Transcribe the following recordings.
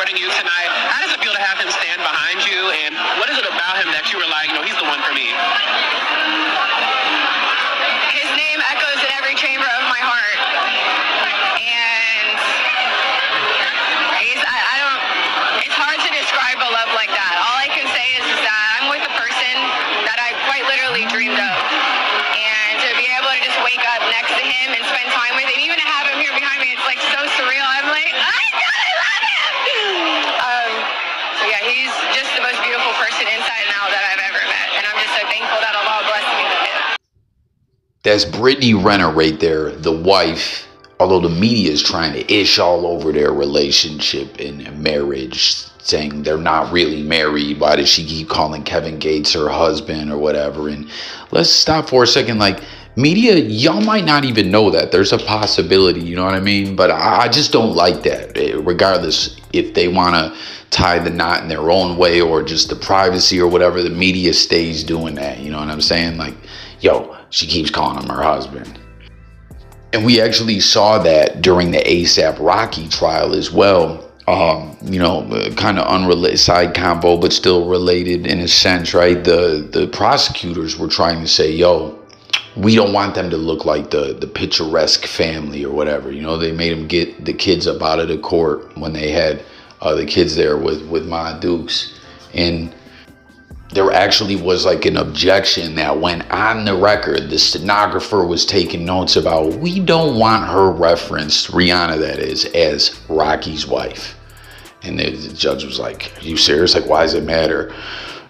supporting you tonight. How does it feel to have him stand behind you? And what is it about him that you were like, he's the one for me? His name echoes in every chamber of my heart. And it's hard to describe a love like that. All I can say is that I'm with the person that I quite literally dreamed of. And to be able to just wake up next to him and spend time with him, even to have him here behind me, it's like so surreal. I'm like, I love him! So yeah, he's just the most beautiful person inside and out that I've ever met. And I'm just so thankful that Allah blessed me with him. That's Brittany Renner right there, the wife. Although the media is trying to ish all over their relationship and marriage, saying they're not really married. Why does she keep calling Kevin Gates her husband or whatever? And let's stop for a second. Like, media, y'all might not even know that. There's a possibility, you know what I mean? But I just don't like that. Regardless if they want to tie the knot in their own way or just the privacy or whatever, the media stays doing that. You know what I'm saying? Like, yo, she keeps calling him her husband. And we actually saw that during the ASAP Rocky trial as well. Kind of unrelated side combo, but still related in a sense, right? The prosecutors were trying to say, yo, we don't want them to look like the picturesque family or whatever. You know, they made them get the kids up out of the court when they had the kids there with Ma Dukes. And there actually was like an objection that went on the record. The stenographer was taking notes about, we don't want her referenced, Rihanna that is, as Rocky's wife. And the judge was like, are you serious? Like, why does it matter?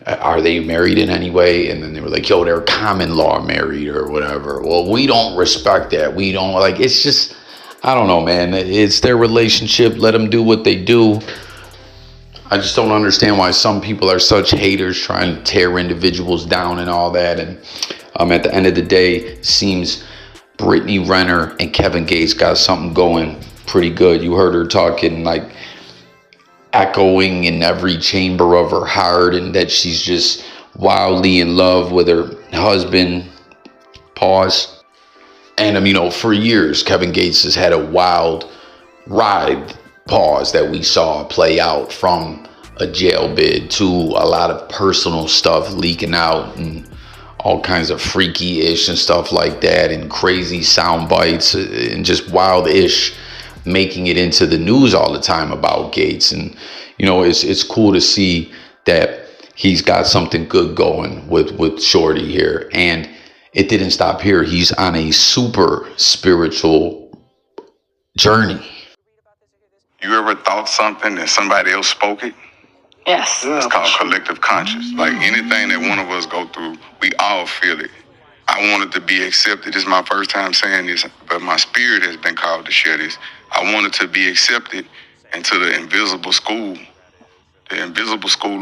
Are they married in any way? And then they were like, yo, they're common law married or whatever. Well, we don't respect that. We don't, like, it's just, I don't know, man. It's their relationship. Let them do what they do. I just don't understand why some people are such haters trying to tear individuals down and all that. And at the end of the day, it seems Brittany Renner and Kevin Gates got something going pretty good. You heard her talking, like, echoing in every chamber of her heart, and that she's just wildly in love with her husband. Pause. And, for years, Kevin Gates has had a wild ride. Pause, that we saw play out from a jail bid to a lot of personal stuff leaking out and all kinds of freaky-ish and stuff like that, and crazy sound bites and just wild-ish making it into the news all the time about Gates. And it's cool to see that he's got something good going with Shorty here. And it didn't stop here. He's on a super spiritual journey. You ever thought something and somebody else spoke it? Yes. It's called collective conscious. Like anything that one of us go through, we all feel it. I wanted to be accepted. This is my first time saying this, but my spirit has been called to share this. I wanted to be accepted into the invisible school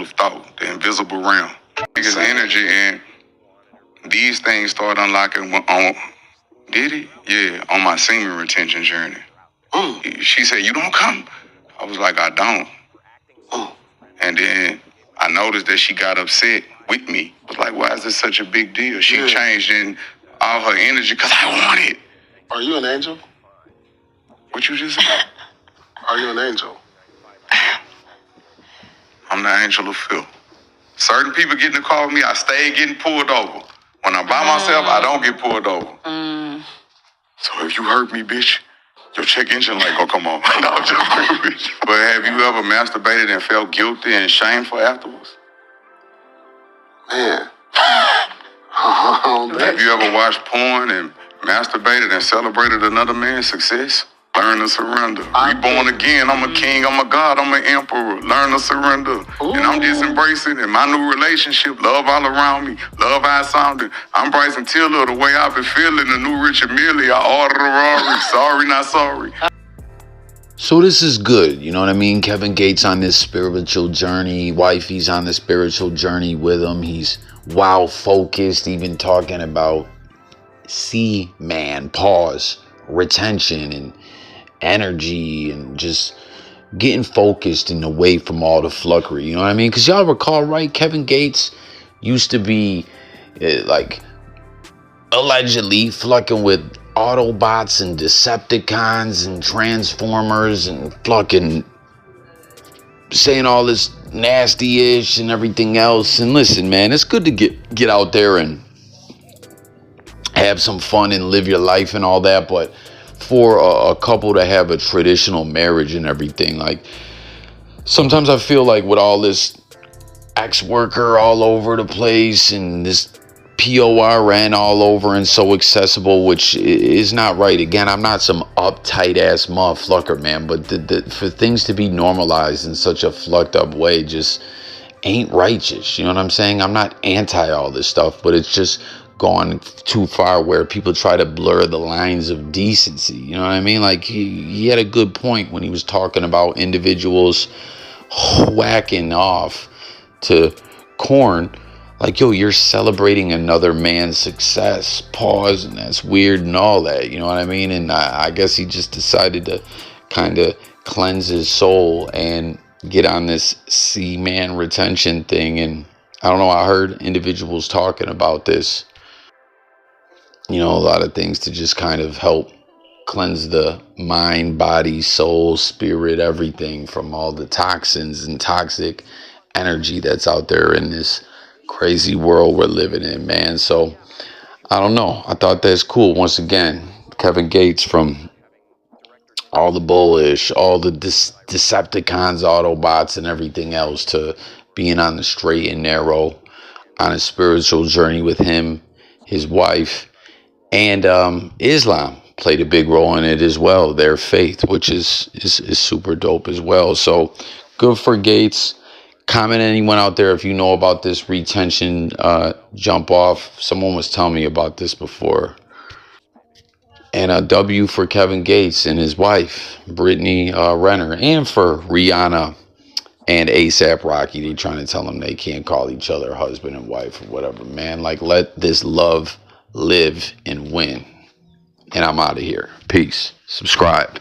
of thought, the invisible realm. It's energy, and these things start unlocking on, did it? Yeah, on my semen retention journey. She said, you don't come? I was like, I don't. And then I noticed that she got upset with me. I was like, why is this such a big deal? She changed in all her energy because I want it. Are you an angel? What you just said? Are you an angel? I'm the angel of filth. Certain people get in the car with me, I stay getting pulled over. When I'm by myself, I don't get pulled over. So if you hurt me, bitch, your check engine light gonna come on. No, just bitch. But have you ever masturbated and felt guilty and shameful afterwards? Man. Have you ever watched porn and masturbated and celebrated another man's success? Learn to surrender. Reborn again. I'm a king. I'm a god. I'm an emperor. Learn to surrender. And I'm just embracing in my new relationship. Love all around me. Love how it sounded. I'm Bryson Tiller. The way I've been feeling. The new Richard Mille. I ordered a Rari. Sorry, not sorry. So this is good. You know what I mean? Kevin Gates on this spiritual journey. Wifey's on this spiritual journey with him. He's wow focused. Even talking about C-man. Pause. Retention and energy and just getting focused and away from all the fluffery, you know what I mean? Because y'all recall, right? Kevin Gates used to be like allegedly fucking with Autobots and Decepticons and Transformers and fucking saying all this nasty-ish and everything else. And listen, man, it's good to get out there and have some fun and live your life and all that, but for a couple to have a traditional marriage and everything, like, sometimes I feel like with all this ex-worker all over the place and this PORN all over and so accessible, which is not right. Again, I'm not some uptight ass motherfucker, man, but for things to be normalized in such a fucked up way just ain't righteous. You know what I'm saying? I'm not anti all this stuff, but it's just gone too far where people try to blur the lines of decency. You know what I mean? Like, he had a good point when he was talking about individuals whacking off to corn. Like, yo, you're celebrating another man's success. Pause, and that's weird and all that. You know what I mean? And I guess he just decided to kind of cleanse his soul and get on this C-man retention thing. And I don't know, I heard individuals talking about this. You know, a lot of things to just kind of help cleanse the mind, body, soul, spirit, everything from all the toxins and toxic energy that's out there in this crazy world we're living in, man. So I don't know, I thought that's cool. Once again, Kevin Gates, from all the bullish, all the Decepticons, Autobots, and everything else, to being on the straight and narrow on a spiritual journey with him, his wife, and Islam played a big role in it as well, their faith, which is super dope as well. So good for Gates. Comment, anyone out there, if you know about this retention jump off. Someone was telling me about this before. And a W for Kevin Gates and his wife, Brittany Renner, and for Rihanna and ASAP Rocky. They trying to tell them they can't call each other husband and wife or whatever, man. Like, let this love live and win. And I'm out of here. Peace. Subscribe.